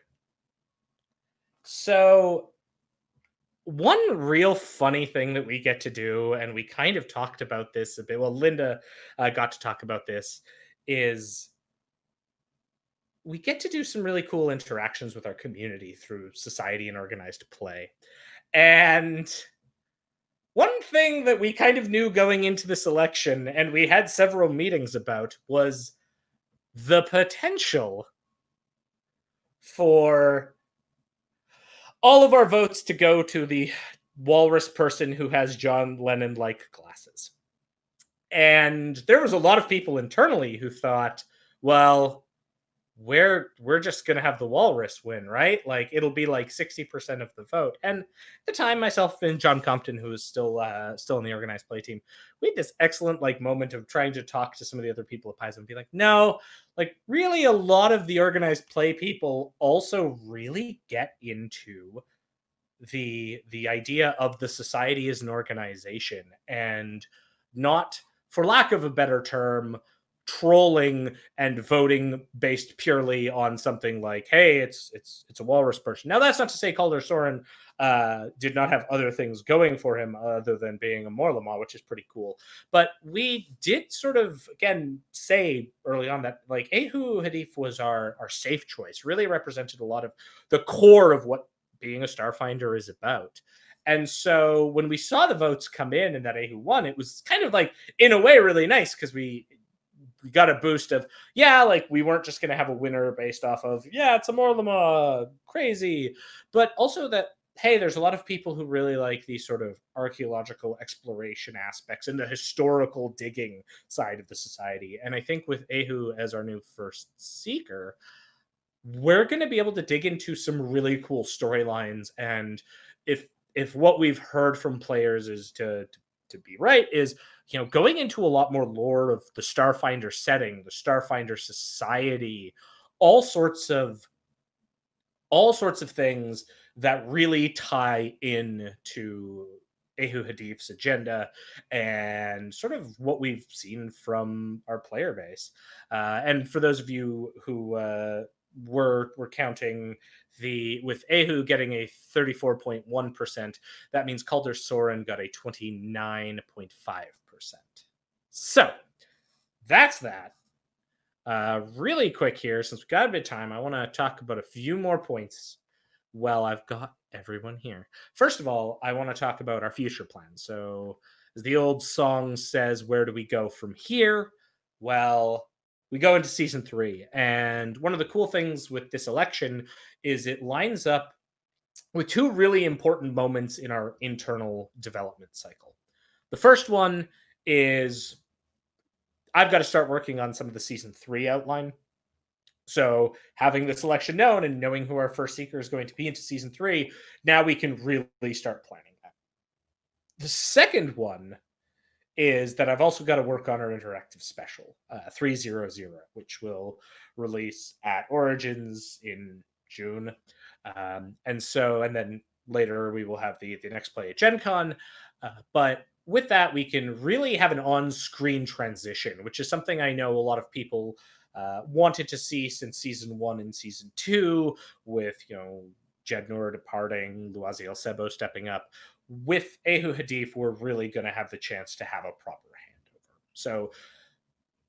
So one real funny thing that we get to do, and we kind of talked about this a bit, well, Linda got to talk about this, is we get to do some really cool interactions with our community through society and organized play. And one thing that we kind of knew going into this election, and we had several meetings about, was the potential for all of our votes to go to the walrus person who has John Lennon-like glasses. And there was a lot of people internally who thought, well, we're just going to have the walrus win, right? It'll be 60% of the vote. And at the time, myself and John Compton, who is still in the organized play team, we had this excellent moment of trying to talk to some of the other people at Pies and be like, no, really a lot of the organized play people also really get into the idea of the society as an organization, and not, for lack of a better term, trolling and voting based purely on something like, hey, it's a walrus person. Now, that's not to say Calder Soren did not have other things going for him other than being a Morlama, which is pretty cool. But we did sort of, again, say early on that Ehu Hadif was our safe choice, really represented a lot of the core of what being a Starfinder is about. And so when we saw the votes come in and that Ehu won, it was kind of in a way, really nice, because we got a boost of, we weren't just going to have a winner based off of, it's a Morlama, crazy. But also that, hey, there's a lot of people who really like these sort of archaeological exploration aspects and the historical digging side of the society. And I think with Ehu as our new First Seeker, we're going to be able to dig into some really cool storylines. And if what we've heard from players is to be right, is going into a lot more lore of the Starfinder setting, the Starfinder society, all sorts of things that really tie in to Ehu Hadif's agenda and sort of what we've seen from our player base. And for those of you who we're counting with Ehu getting a 34.1%, that means Calder Soren got a 29.5%. So that's that. Really quick here, since we've got a bit of time, I want to talk about a few more points. Well, I've got everyone here. First of all, I want to talk about our future plans. So, as the old song says, where do we go from here? Well, we go into season 3. And one of the cool things with this election is it lines up with two really important moments in our internal development cycle. The first one is I've got to start working on some of the season 3 outline. So having the selection known and knowing who our First Seeker is going to be into season 3, now we can really start planning that. The second one is that I've also got to work on our interactive special, 300, which will release at Origins in June. And then later we will have the next play at Gen Con. But with that, we can really have an on-screen transition, which is something I know a lot of people wanted to see since season 1 and season 2, with Jed Nur departing, Luaziel Sebo stepping up. With Ehu Hadif, we're really going to have the chance to have a proper handover. So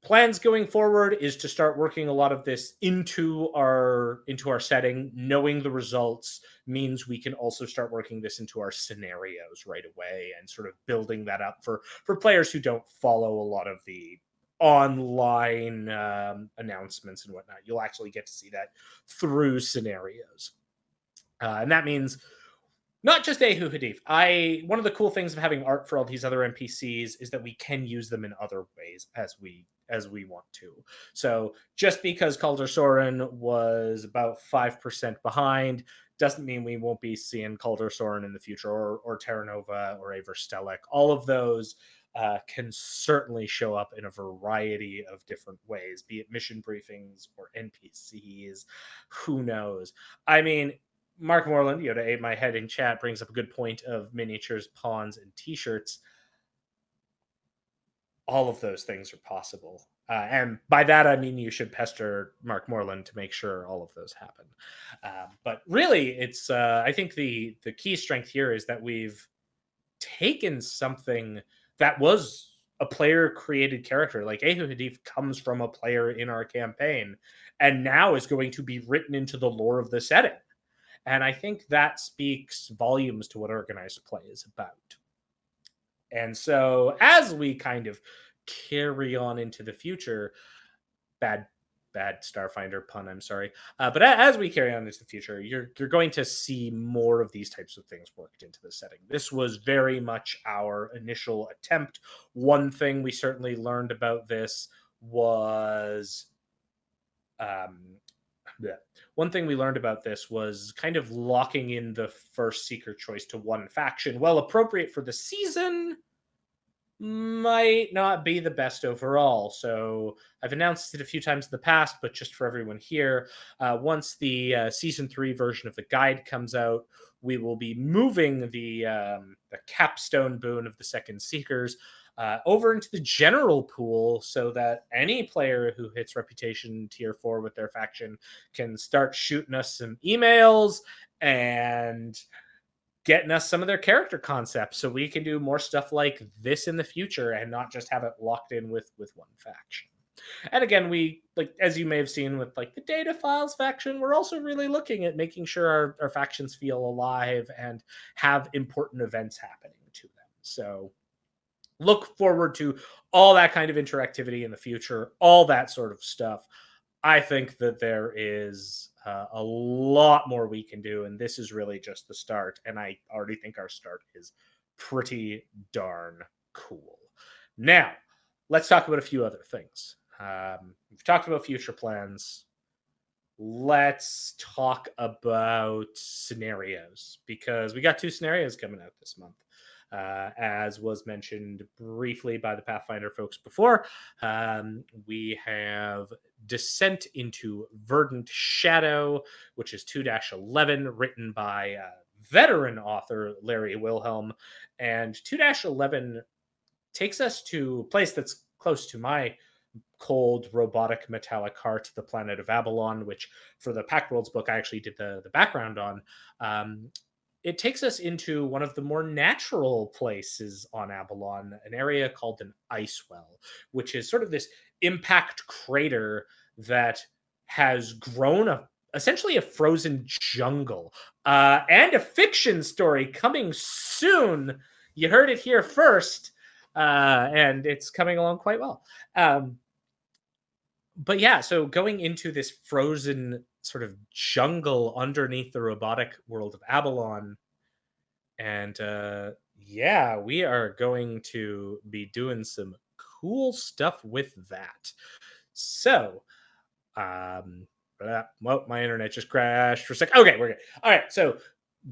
plans going forward is to start working a lot of this into our setting. Knowing the results means we can also start working this into our scenarios right away, and sort of building that up for players who don't follow a lot of the online announcements and whatnot. You'll actually get to see that through scenarios, and that means not just Ehu Hadif. One of the cool things of having art for all these other NPCs is that we can use them in other ways as we want to. So just because Calder Soren was about 5% behind doesn't mean we won't be seeing Calder Soren in the future, or Terra Nova, or Aver Stellic. All of those can certainly show up in a variety of different ways, be it mission briefings or NPCs. Who knows? I mean, Mark Moreland, to aid my head in chat, brings up a good point of miniatures, pawns, and t-shirts. All of those things are possible. And by that, I mean you should pester Mark Moreland to make sure all of those happen. But really, it's I think the key strength here is that we've taken something that was a player-created character. Like Ehu Hadif comes from a player in our campaign, and now is going to be written into the lore of the setting. And I think that speaks volumes to what organized play is about. And so as we kind of carry on into the future, bad Starfinder pun, I'm sorry. But as we carry on into the future, you're going to see more of these types of things worked into the setting. This was very much our initial attempt. One thing we certainly learned about this was kind of locking in the first seeker choice to one faction. While appropriate for the season, might not be the best overall. So I've announced it a few times in the past, but just for everyone here, once the season 3 version of the guide comes out, we will be moving the capstone boon of the second seekers over into the general pool, so that any player who hits reputation tier 4 with their faction can start shooting us some emails and getting us some of their character concepts, so we can do more stuff like this in the future and not just have it locked in with one faction. And again, we, like, as you may have seen with like the Data Files faction, we're also really looking at making sure our factions feel alive and have important events happening to them. So look forward to all that kind of interactivity in the future, all that sort of stuff. I think that there is a lot more we can do, and this is really just the start. And I already think our start is pretty darn cool. Now, let's talk about a few other things. We've talked about future plans. Let's talk about scenarios, because we got 2 scenarios coming out this month. As was mentioned briefly by the Pathfinder folks before, we have Descent into Verdant Shadow, which is 2-11, written by veteran author Larry Wilhelm. And 2-11 takes us to a place that's close to my cold, robotic, metallic heart, the planet of Abalon, which for the Pact Worlds book I actually did the background on. It takes us into one of the more natural places on Abalon, an area called an ice well, which is sort of this impact crater that has grown essentially a frozen jungle, and a fiction story coming soon. You heard it here first, and it's coming along quite well. But yeah, so going into this frozen sort of jungle underneath the robotic world of Abalon. And yeah, we are going to be doing some cool stuff with that. So, well, my internet just crashed for a sec. Okay, we're good. All right, so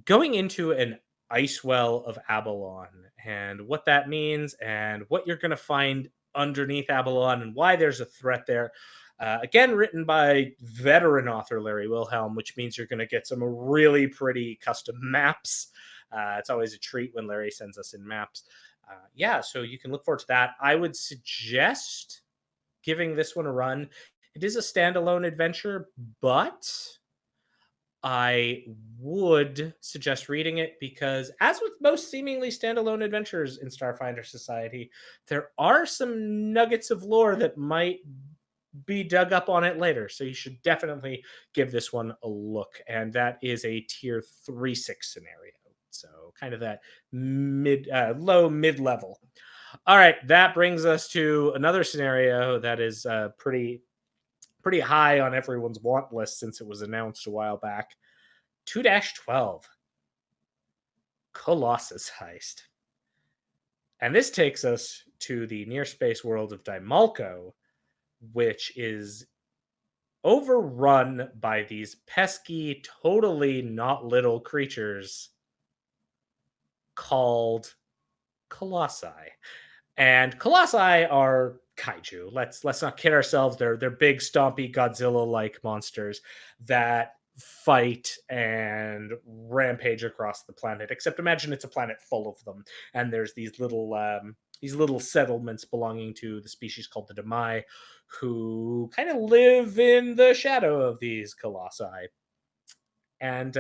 going into an ice well of Abalon, and what that means, and what you're going to find underneath Abalon, and why there's a threat there. Again, written by veteran author Larry Wilhelm, which means you're going to get some really pretty custom maps. It's always a treat when Larry sends us in maps. Yeah, so you can look forward to that. I would suggest giving this one a run It is a standalone adventure, but I would suggest reading it because, as with most seemingly standalone adventures in Starfinder Society, there are some nuggets of lore that might be dug up on it later. So you should definitely give this one a look. And that is a tier 3-6 scenario. So kind of that low mid level. All right, that brings us to another scenario that is pretty high on everyone's want list since it was announced a while back. 2-12, Colossus Heist. And this takes us to the near space world of Dimalco, which is overrun by these pesky, totally not little creatures called Colossi. And Colossi are kaiju. Let's not kid ourselves. They're big, stompy, Godzilla-like monsters that fight and rampage across the planet. Except imagine it's a planet full of them, and there's these little settlements belonging to the species called the Demai, who kind of live in the shadow of these colossi. And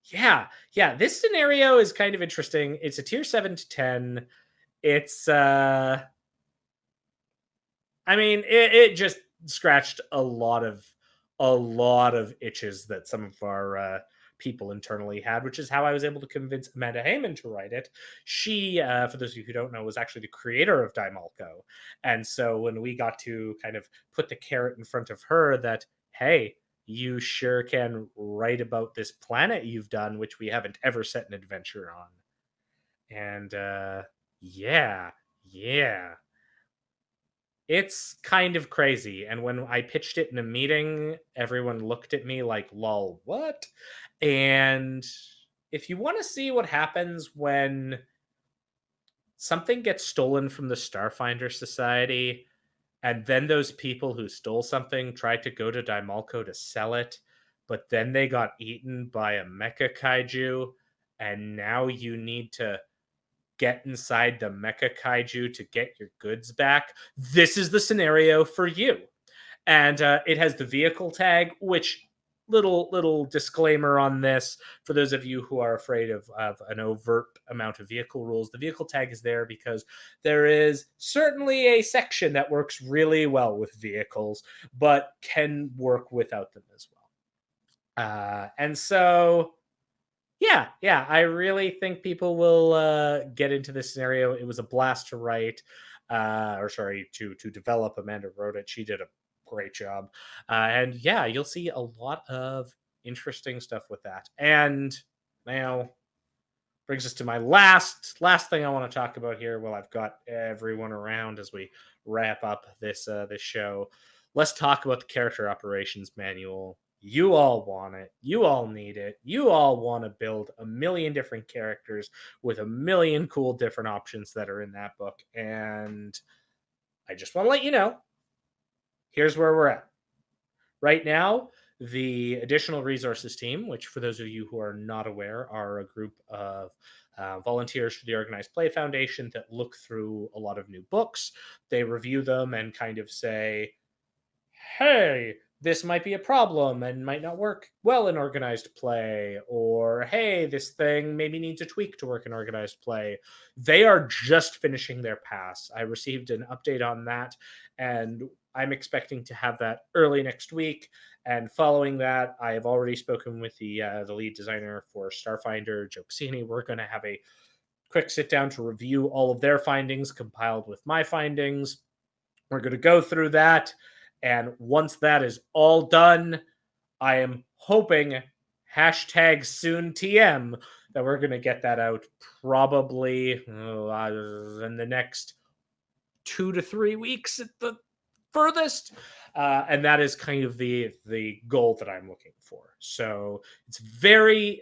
yeah, this scenario is kind of interesting. It's a tier 7 to 10. It's I mean, it just scratched a lot of itches that some of our people internally had, which is how I was able to convince Amanda Heyman to write it. She, for those of you who don't know, was actually the creator of Dimalco. And so when we got to kind of put the carrot in front of her that, hey, you sure can write about this planet you've done, which we haven't ever set an adventure on. And yeah. It's kind of crazy. And when I pitched it in a meeting, everyone looked at me like, lol, what? And if you want to see what happens when something gets stolen from the Starfinder Society, and then those people who stole something tried to go to Dimalco to sell it, but then they got eaten by a mecha kaiju, and now you need to get inside the mecha kaiju to get your goods back, this is the scenario for you. And it has the vehicle tag, which little disclaimer on this for those of you who are afraid of an overt amount of vehicle rules. The vehicle tag is there because there is certainly a section that works really well with vehicles, but can work without them as well. And so yeah, I really think people will get into this scenario. It was a blast to write, to develop. Amanda wrote it. She did a great job. And yeah, you'll see a lot of interesting stuff with that. And now brings us to my last thing I want to talk about here. Well, I've got everyone around as we wrap up this show. Let's talk about the character operations manual. You all want it. You all need it. You all want to build a million different characters with a million cool different options that are in that book. And I just want to let you know, here's where we're at. Right now, the additional resources team, which for those of you who are not aware, are a group of volunteers for the Organized Play Foundation that look through a lot of new books. They review them and kind of say, hey, this might be a problem and might not work well in organized play, or hey, this thing maybe needs a tweak to work in organized play. They are just finishing their pass. I received an update on that, and I'm expecting to have that early next week. And following that, I have already spoken with the lead designer for Starfinder, Joe Cassini. We're going to have a quick sit down to review all of their findings compiled with my findings. We're going to go through that. And once that is all done, I am hoping #SoonTM that we're going to get that out probably in the next 2 to 3 weeks at the furthest. And that is kind of the goal that I'm looking for. So it's very,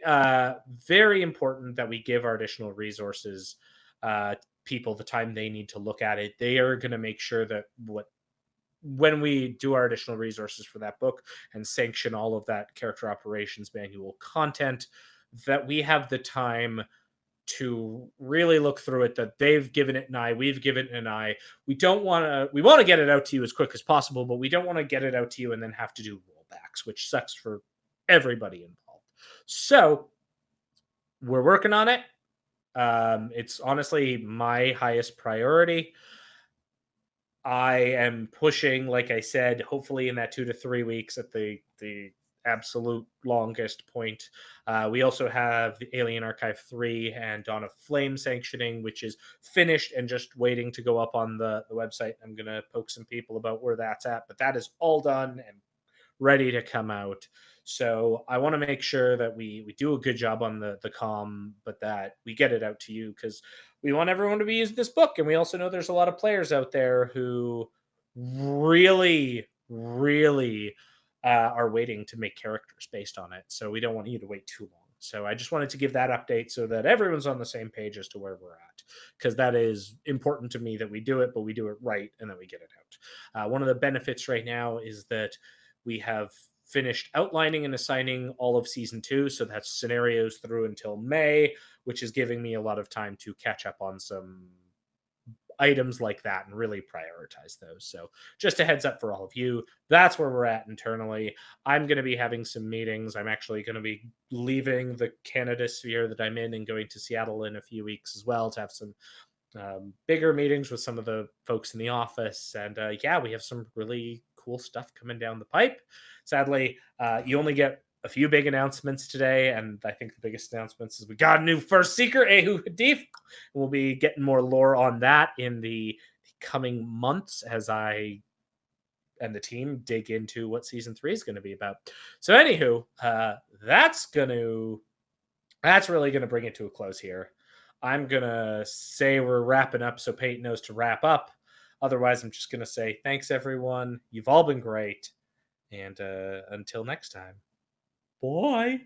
very important that we give our additional resources people the time they need to look at it. They are going to make sure that when we do our additional resources for that book and sanction all of that character operations manual content, that we have the time to really look through it, that they've given it an eye, we've given it an eye. We want to get it out to you as quick as possible, but we don't want to get it out to you and then have to do rollbacks, which sucks for everybody involved. So we're working on it. It's honestly my highest priority. I am pushing, like I said, hopefully in that 2 to 3 weeks at the absolute longest point. We also have the Alien Archive 3 and Dawn of Flame sanctioning, which is finished and just waiting to go up on the website. I'm going to poke some people about where that's at, but that is all done and ready to come out. So I want to make sure that we do a good job on the comm, but that we get it out to you, because we want everyone to be using this book. And we also know there's a lot of players out there who really, really are waiting to make characters based on it. So we don't want you to wait too long. So I just wanted to give that update so that everyone's on the same page as to where we're at, because that is important to me, that we do it, but we do it right, and then we get it out. One of the benefits right now is that we have finished outlining and assigning all of season 2. So that's scenarios through until May, which is giving me a lot of time to catch up on some items like that and really prioritize those. So just a heads up for all of you, that's where we're at internally. I'm going to be having some meetings. I'm actually going to be leaving the Canada sphere that I'm in and going to Seattle in a few weeks as well to have some bigger meetings with some of the folks in the office. And yeah, we have some really cool stuff coming down the pipe. Sadly, you only get a few big announcements today, and I think the biggest announcements is we got a new first seeker, Ehu Hadif. We'll be getting more lore on that in the coming months as I and the team dig into what season 3 is going to be about. So anywho, that's really going to bring it to a close here. I'm going to say we're wrapping up so Peyton knows to wrap up. Otherwise, I'm just going to say thanks, everyone. You've all been great. And until next time, bye.